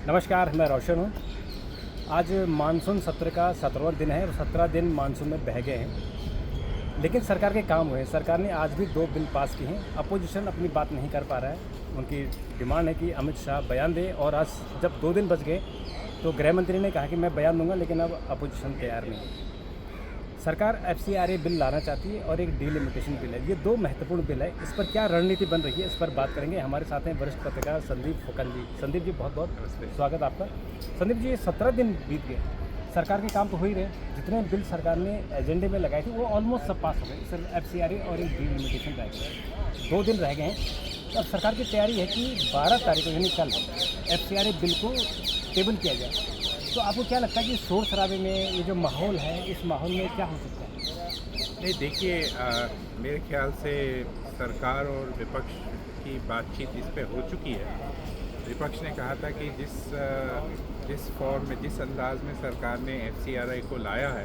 नमस्कार, मैं रोशन हूँ। आज मानसून सत्र का 17वां दिन है और 17 दिन मानसून में बह गए हैं, लेकिन सरकार के काम हुए। सरकार ने आज भी 2 बिल पास किए हैं। अपोजिशन अपनी बात नहीं कर पा रहा है। उनकी डिमांड है कि अमित शाह बयान दें, और आज जब 2 दिन बच गए तो गृह मंत्री ने कहा कि मैं बयान दूंगा, लेकिन अब अपोजिशन तैयार नहीं है। सरकार FCRA बिल लाना चाहती है और एक डिलिमिटेशन बिल है। ये 2 महत्वपूर्ण बिल है। इस पर क्या रणनीति बन रही है, इस पर बात करेंगे। हमारे साथ हैं वरिष्ठ पत्रकार संदीप फुकन जी। संदीप जी, बहुत बहुत स्वागत आपका। संदीप जी, 17 दिन बीत गए, सरकार के काम तो हो ही रहे। जितने बिल सरकार ने एजेंडे में लगाए थे वो ऑलमोस्ट सब पास हो गए। सिर्फ FCRA और एक डिलिमिटेशन रह गए। 2 दिन रह गए हैं। अब सरकार की तैयारी है कि 12 तारीख को, यानी कल, FCRA बिल को टेबल किया जाए। तो आपको क्या लगता है कि शोर शराबे में ये जो माहौल है, इस माहौल में क्या हो सकता है? नहीं, देखिए, मेरे ख्याल से सरकार और विपक्ष की बातचीत इस पे हो चुकी है। विपक्ष ने कहा था कि जिस फॉर्म में, जिस अंदाज में सरकार ने FCRA को लाया है,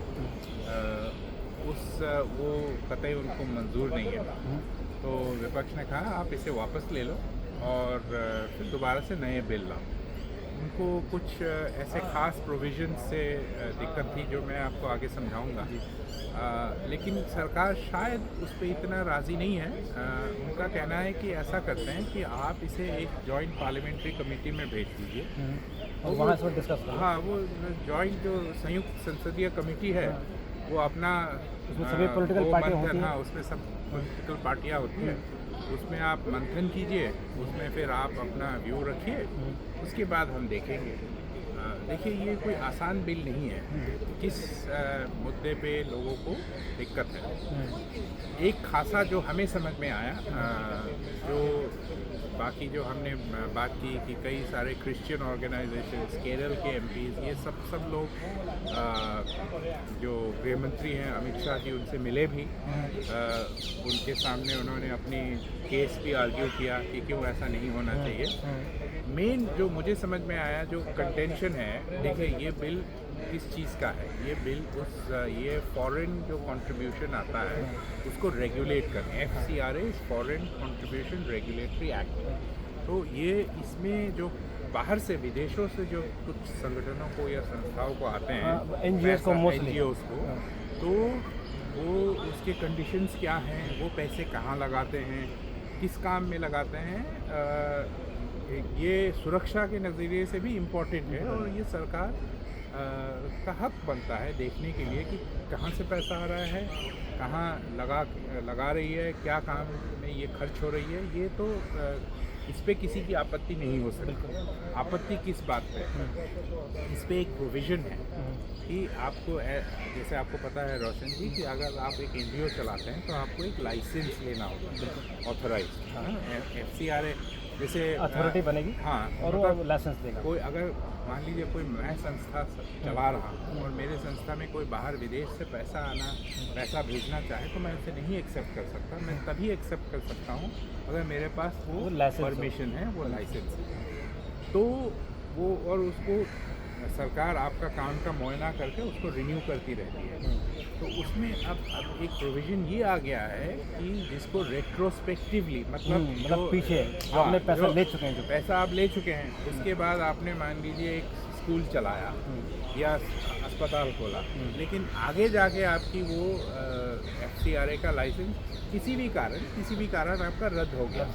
वो कतई उनको मंजूर नहीं है। तो विपक्ष ने कहा आप इसे वापस ले लो और फिर दोबारा से नए बिल लाओ। उनको कुछ ऐसे ख़ास प्रोविज़न से दिक्कत थी जो मैं आपको आगे समझाऊंगा। लेकिन सरकार शायद उस पर इतना राज़ी नहीं है। उनका कहना है कि ऐसा करते हैं कि आप इसे एक जॉइंट पार्लियामेंट्री कमेटी में भेज दीजिए और वहाँ से डिस्कस करें। हाँ, वो जॉइंट जो संयुक्त संसदीय कमेटी है, वो अपना उसमें सभी पॉलिटिकल पार्टियां होती हैं। हाँ, उसमें सब पॉलिटिकल पार्टियाँ होती हैं। उसमें आप मंथन कीजिए, उसमें फिर आप अपना व्यू रखिए, उसके बाद हम देखेंगे। देखिए, ये कोई आसान बिल नहीं है। किस मुद्दे पे लोगों को दिक्कत है, एक खासा जो हमें समझ में आया, जो बाकी जो हमने बात की कि कई सारे क्रिश्चियन ऑर्गेनाइजेशंस, केरल के MPs, ये सब लोग, जो गृह मंत्री हैं अमित शाह जी, उनसे मिले भी। उनके सामने उन्होंने अपनी केस भी आर्ग्यू किया कि क्यों ऐसा नहीं होना चाहिए। मेन जो मुझे समझ में आया, जो कंटेंशन है, देखिए ये बिल किस चीज़ का है। ये बिल ये फॉरेन जो कंट्रीब्यूशन आता है उसको रेगुलेट करने, FCRA foreign contribution regulatory act. तो ये इसमें जो बाहर से, विदेशों से जो कुछ संगठनों को या संस्थाओं को आते हैं, NGOs को, तो वो उसके कंडीशंस क्या हैं, वो पैसे कहाँ लगाते हैं, किस काम में लगाते हैं, ये सुरक्षा के नज़रिए से भी इम्पोर्टेंट है। और ये सरकार का हक बनता है देखने के लिए कि कहाँ से पैसा आ रहा है, कहाँ लगा रही है, क्या काम में ये खर्च हो रही है। ये तो इस पे किसी की आपत्ति नहीं हो सकती। आपत्ति किस बात पे है? इस पे एक प्रोविज़न है कि आपको, जैसे आपको पता है रोशन जी, कि अगर आप एक NGO चलाते हैं तो आपको एक लाइसेंस लेना होगा, ऑथराइज। FCRA जैसे अथॉरिटी बनेगी, हाँ, और वो लाइसेंस देगा। कोई अगर मान लीजिए कोई मैं संस्था चला रहा हूँ और मेरे संस्था में कोई बाहर विदेश से पैसा भेजना चाहे, तो मैं उसे नहीं एक्सेप्ट कर सकता। मैं तभी एक्सेप्ट कर सकता हूँ अगर मेरे पास वो परमिशन है, वो लाइसेंस है। तो वो, और उसको सरकार आपका काम का मुआयना करके उसको रिन्यू करती रहती है। तो उसमें अब एक प्रोविज़न ये आ गया है कि जिसको रेट्रोस्पेक्टिवली, मतलब पीछे जो आपने पैसा ले चुके हैं, जो पैसा आप ले चुके हैं, उसके बाद आपने मान लीजिए एक स्कूल चलाया या अस्पताल खोला, लेकिन आगे जाके आपकी वो FCRA का लाइसेंस किसी भी कारण आपका रद्द हो गया।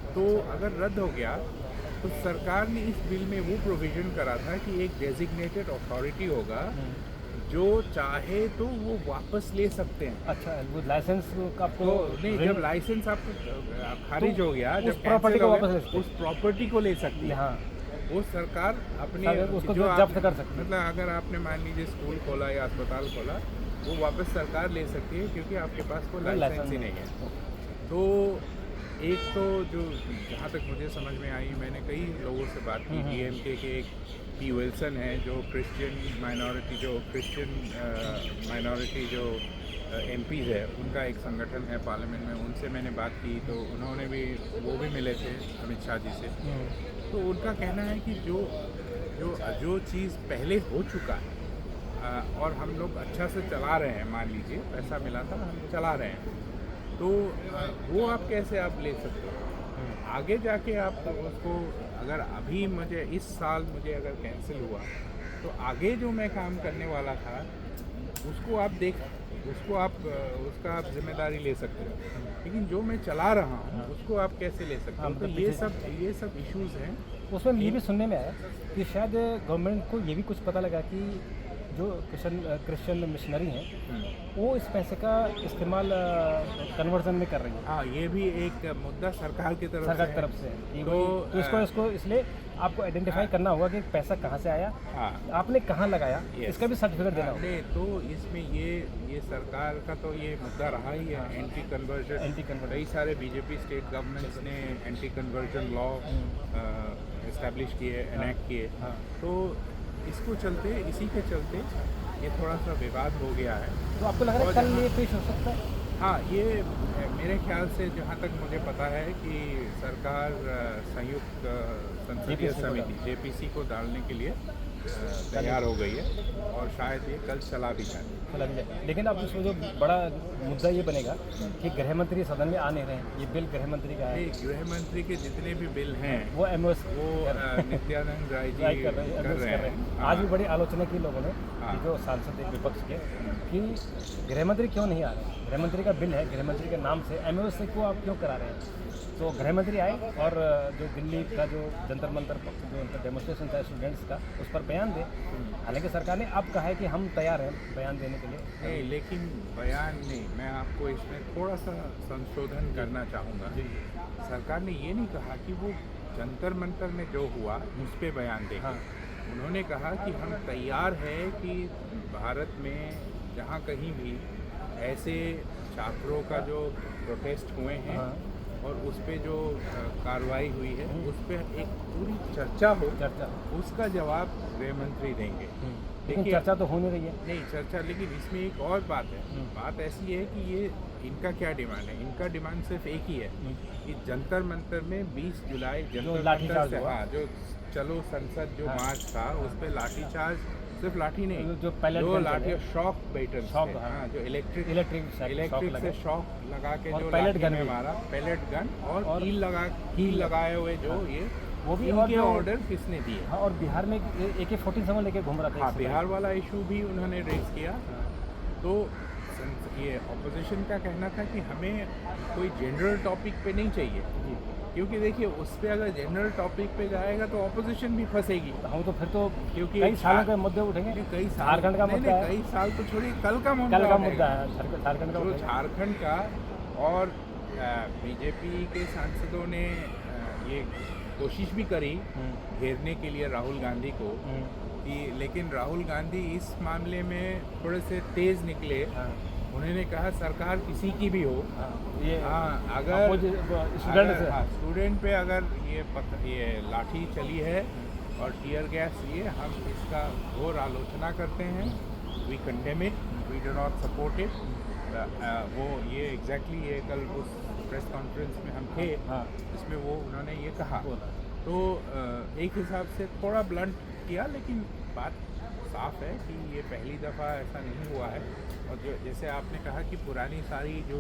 तो अगर रद्द हो गया तो सरकार ने इस बिल में वो प्रोविज़न करा था कि एक डेजिग्नेटेड अथॉरिटी होगा जो चाहे तो वो वापस ले सकते हैं। अच्छा, वो लाइसेंस का आपको नहीं, जब लाइसेंस आपको खारिज हो गया, उस जब प्रॉपर्टी को वापस ले सकते हैं। उस प्रॉपर्टी को ले सकती है। हाँ, वो सरकार अपनी उसको जो जब्त कर सकती है। मतलब अगर आपने मान लीजिए स्कूल खोला या अस्पताल खोला, वो वापस सरकार ले सकती है, क्योंकि आपके पास कोई लाइसेंस ही नहीं है। तो एक तो जो, जहाँ तक मुझे समझ में आई, मैंने कई लोगों से बात की। DMK के एक P. विल्सन है, जो क्रिश्चियन माइनॉरिटी जो MPs है, उनका एक संगठन है पार्लियामेंट में। उनसे मैंने बात की तो उन्होंने भी, वो भी मिले थे अमित शाह जी से। तो उनका कहना है कि जो चीज़ पहले हो चुका है और हम लोग अच्छा से चला रहे हैं, मान लीजिए पैसा मिला था, हम चला रहे हैं, तो वो आप कैसे आप ले सकते हो? आगे जाके आप उसको अगर अभी मुझे इस साल मुझे अगर कैंसिल हुआ तो आगे जो मैं काम करने वाला था उसको आप उसका आप जिम्मेदारी ले सकते हो, लेकिन जो मैं चला रहा हूँ उसको आप कैसे ले सकते हो? तो मतलब ये सब इश्यूज हैं। उसमें ये भी सुनने में आया कि शायद गवर्नमेंट को ये भी कुछ पता लगा कि जो क्रिश्चियन मिशनरी हैं वो इस पैसे का इस्तेमाल कन्वर्जन में कर रही हैं, हाँ, ये भी एक मुद्दा सरकार की तरफ सरकार से की है। तरफ से कि तो, इसको इसलिए आपको आइडेंटिफाई करना होगा कि पैसा कहाँ से आया, हाँ, आपने कहाँ लगाया, Yes. इसका भी सर्टिफिकेट देना होगा। नहीं तो इसमें ये सरकार का तो ये मुद्दा रहा ही है, एंटी कन्वर्जन। कई सारे बीजेपी स्टेट गवर्नमेंट्स ने एंटी कन्वर्जन लॉ इस्टेब्लिश किए, एनेक्ट किए। हाँ। तो इसी के चलते ये थोड़ा सा विवाद हो गया है। तो आपको लग रहा है और कल ये पेश हो सकता है? हाँ, ये मेरे ख्याल से जहाँ तक मुझे पता है कि सरकार संयुक्त संसदीय JPC को समिति जेपीसी को डालने के लिए तैयार हो गई है और शायद ये कल चला भी जाए। चला भी जाए। लेकिन अब इसमें जो बड़ा मुद्दा ये बनेगा कि गृह मंत्री सदन में आ नहीं रहे हैं, ये बिल गृह मंत्री का है, गृह मंत्री के जितने भी बिल हैं वो एमओएस वो नित्यानंद राय जी कर रहे हैं। हाँ। आज भी बड़ी आलोचना की लोगों ने, हाँ। कि जो सांसद एक विपक्ष के, कि गृह मंत्री क्यों नहीं आ रहे, गृह मंत्री का बिल है, गृह मंत्री के नाम से एमओएस को आप क्यों करा रहे हैं? तो गृह मंत्री आए और जो दिल्ली का जो जंतर मंतर जो उनका डेमोस्ट्रेशन था स्टूडेंट्स का, उस पर बयान दे। हालांकि सरकार ने अब कहा है कि हम तैयार हैं बयान देने के लिए। नहीं, लेकिन बयान नहीं, मैं आपको इसमें थोड़ा सा संशोधन करना चाहूँगा। सरकार ने ये नहीं कहा कि वो जंतर मंतर में जो हुआ उस पर बयान दें। हाँ। उन्होंने कहा कि हम तैयार हैं कि भारत में जहाँ कहीं भी ऐसे छात्रों का जो प्रोटेस्ट हुए हैं, हाँ। और उस पे जो कार्रवाई हुई है उस पे एक पूरी चर्चा हो, उसका जवाब गृह मंत्री देंगे। लेकिन चर्चा तो हो नहीं रही है। नहीं चर्चा, लेकिन इसमें एक और बात है। बात ऐसी है कि ये इनका क्या डिमांड है? इनका डिमांड सिर्फ एक ही है कि जंतर मंतर में 20 जुलाई जंतर मंतर से, हाँ, जो चलो संसद जो मार्च था उस पे लाठीचार्ज, सिर्फ लाठी नहीं, जो लाठी शॉक बैटन, हाँ, जो इलेक्ट्रिक से शॉक लगा के जो पैलेट गन में मारा, पैलेट गन और कील लगाए हुए जो ये वो भी, इनके ऑर्डर किसने दिए? हाँ, और बिहार में AK-47 लेके घूम रहा था। हाँ, बिहार वाला इशू भी उन्होंने रेज किया। तो ये ऑपोजिशन का कहना था कि हमें कोई जनरल टॉपिक पे नहीं चाहिए, क्योंकि देखिए उस पे अगर जनरल टॉपिक पे जाएगा तो ऑपोजिशन भी फंसेगी। हाँ, तो फिर तो क्योंकि कई सालों के मुद्दे उठेंगे। कई झारखंड का मुद्दा है, कई साल तो छोड़िए, कल का मुद्दा है झारखंड का। झारखंड का और बीजेपी के सांसदों ने ये कोशिश भी करी घेरने के लिए राहुल गांधी को, कि लेकिन राहुल गांधी इस मामले में थोड़े से तेज निकले। उन्होंने कहा सरकार किसी की भी हो, अगर स्टूडेंट पे अगर ये लाठी चली है और टीयर गैस लिए, हम इसका घोर आलोचना करते हैं। We condemn it, we do not support it. वो ये एग्जैक्टली ये कल उस प्रेस कॉन्फ्रेंस में हम थे, इसमें वो उन्होंने ये कहा। तो एक हिसाब से थोड़ा ब्लंट किया, लेकिन बात साफ है कि ये पहली दफ़ा ऐसा नहीं हुआ है। और जो जैसे आपने कहा कि पुरानी सारी जो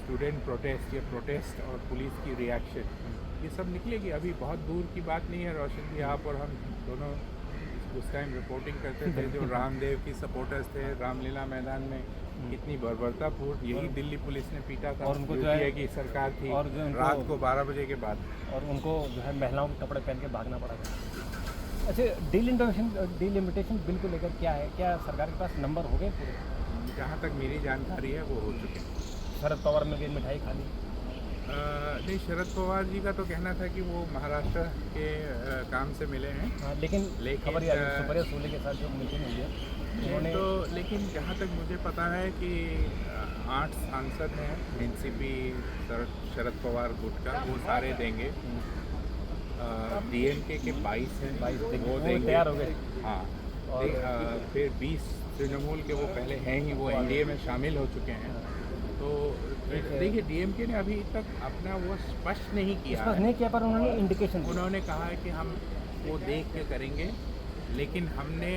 स्टूडेंट प्रोटेस्ट और पुलिस की रिएक्शन, ये सब निकलेगी। अभी बहुत दूर की बात नहीं है। रोशन भी आप और हम दोनों उस टाइम रिपोर्टिंग करते थे, जो रामदेव की सपोर्टर्स थे रामलीला मैदान में, कितनी बर्बरतापूर्ण यही दिल्ली पुलिस ने पीटा था। और उनको जो है कि सरकार थी, और रात को 12 बजे के बाद, और उनको जो है महिलाओं के कपड़े पहन के भागना पड़ा था। अच्छा, डिलिमिटेशन बिल को लेकर क्या है? क्या सरकार के पास नंबर हो गए पूरे? जहाँ तक मेरी जानकारी है वो हो चुके हैं। शरद पवार ने मिठाई खा ली? नहीं, शरद पवार जी का तो कहना था कि वो महाराष्ट्र के काम से मिले हैं। हाँ, लेकिन खबर सुप्रिया सुले के साथ जो मीटिंग हुई है उन्होंने तो, लेकिन जहाँ तक मुझे पता है कि 8 सांसद हैं एनसीपी शरद पवार गुट का, वो सारे देंगे। डीएमके के 22 हैं, वो देंगे, तैयार हो गए। हाँ, और फिर 20 तृणमूल के वो पहले हैं ही, वो एनडीए में शामिल हो चुके हैं। तो देखिए, डीएमके ने अभी तक अपना वो स्पष्ट नहीं किया है, पर उन्होंने इंडिकेशन, उन्होंने कहा है कि हम वो देख के करेंगे। लेकिन हमने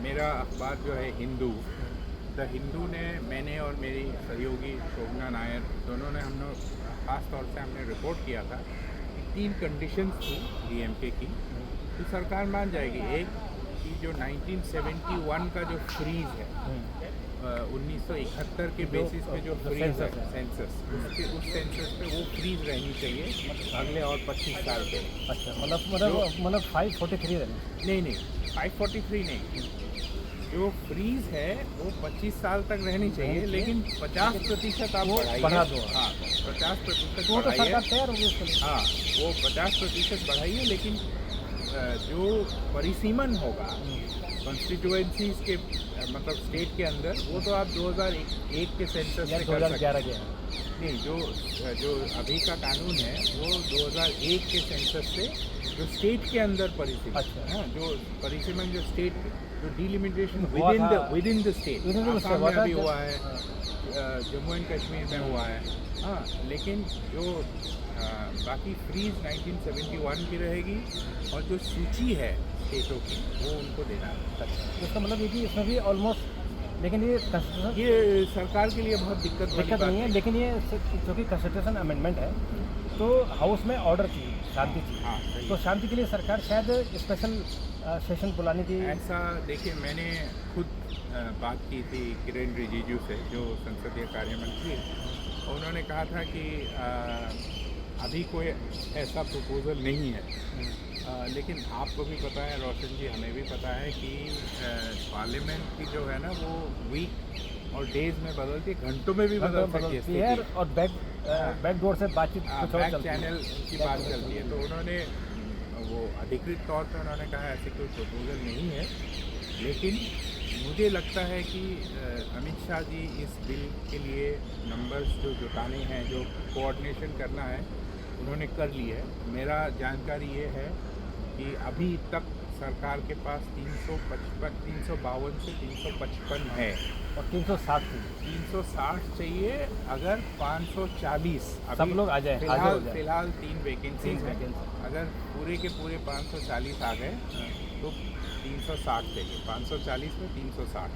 मेरा अखबार जो है द हिंदू ने, मैंने और मेरी सहयोगी शोभना नायर दोनों ने ख़ास तौर से हमने रिपोर्ट किया था कि 3 कंडीशंस थी डीएमके की, तो सरकार मान जाएगी। एक कि जो 1971 का जो फ्रीज है, 1971 के बेसिस पे जो फ्रीज है सेंसस, उस सेंसस पे वो फ्रीज रहनी चाहिए अगले और 25 साल के। अच्छा, मतलब 543 रहने। नहीं 543 नहीं, जो फ्रीज है वो 25 साल तक रहनी चाहिए, लेकिन 50% आप बढ़ा दो। हाँ, 50% वो तो सरकार बढ़ाइए। तैयार होगी उसके लिए। हाँ, वो 50% बढ़ाइए, लेकिन जो परिसीमन होगा कॉन्स्टिट्यूएंसीज के मतलब स्टेट के अंदर, वो तो आप 2001 के सेंसस या से कर सकते 2011 हैं। के। नहीं, जो अभी का कानून है वो 2001 के सेंसस से जो स्टेट के अंदर परिसीमन, अच्छा। हाँ, जो परिसीमन जो स्टेट जो डिलिमिटेशन हुआ था। With in the state, Within the state Assam हुआ में था अभी जब- हुआ है, जम्मू एंड कश्मीर में हुआ है। हाँ, लेकिन जो बाकी फ्रीज 1971 की रहेगी, और जो सूची है स्टेटों की वो उनको देना है। अच्छा, इसका मतलब ये कि इसमें भी ऑलमोस्ट, लेकिन ये कंस्टिट्यूशन ये सरकार के लिए बहुत दिक्कत वाली दिक्कत बात नहीं है, लेकिन ये चूँकि कंस्टिट्यूशन अमेंडमेंट है तो हाउस में ऑर्डर चाहिए, शांति हाँ, चाहिए। सही तो है। शांति के लिए सरकार शायद स्पेशल सेशन बुलाने की। ऐसा देखिए, मैंने खुद बात की थी किरेन रिजिजू से, जो संसदीय कार्य मंत्री हैं। उन्होंने कहा था कि अभी कोई ऐसा प्रपोजल नहीं है, लेकिन आपको भी पता है रोशन जी, हमें भी पता है कि पार्लियामेंट की जो है ना वो वीक और डेज में बदलती है, घंटों में भी बदल सकती है बदलती है, स्थिति। और बैक डोर से बातचीत कुछ और बैक चलती है। चैनल की बात चलती है। तो उन्होंने वो अधिकृत तौर पर उन्होंने कहा ऐसे कोई प्रपोजल नहीं है, लेकिन मुझे लगता है कि अमित शाह जी इस बिल के लिए नंबर्स जो जुटाने हैं, जो कोऑर्डिनेशन करना है, उन्होंने कर ली है। मेरा जानकारी ये है कि अभी तक सरकार के पास 352 से 355 है, और 360 थी। 360 चाहिए अगर 540 सब लोग आ जाएं, हाजिर हो जाएं। फिलहाल 3 वैकेंसीज हैं। vacancy। अगर पूरे के पूरे 540 आ गए तो 360 चाहिए, 540 में 360।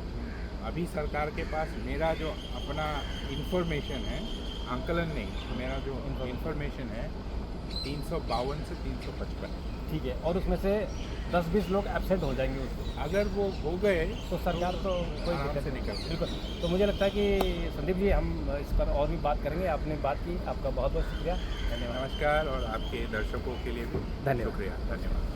अभी सरकार के पास, मेरा जो अपना इंफॉर्मेशन है, आंकलन नहीं, मेरा जो इंफॉर्मेशन है 352 से 355। ठीक है, और उसमें से 10-20 लोग एब्सेंट हो जाएंगे उसमें। अगर वो हो गए तो सरकार तो कोई आराम दिक्कत से नहीं। निकल बिल्कुल। तो मुझे लगता है कि संदीप जी, हम इस पर और भी बात करेंगे। आपने बात की, आपका बहुत बहुत शुक्रिया, धन्यवाद। नमस्कार, और आपके दर्शकों के लिए भी धन्यवाद। शुक्रिया, धन्यवाद।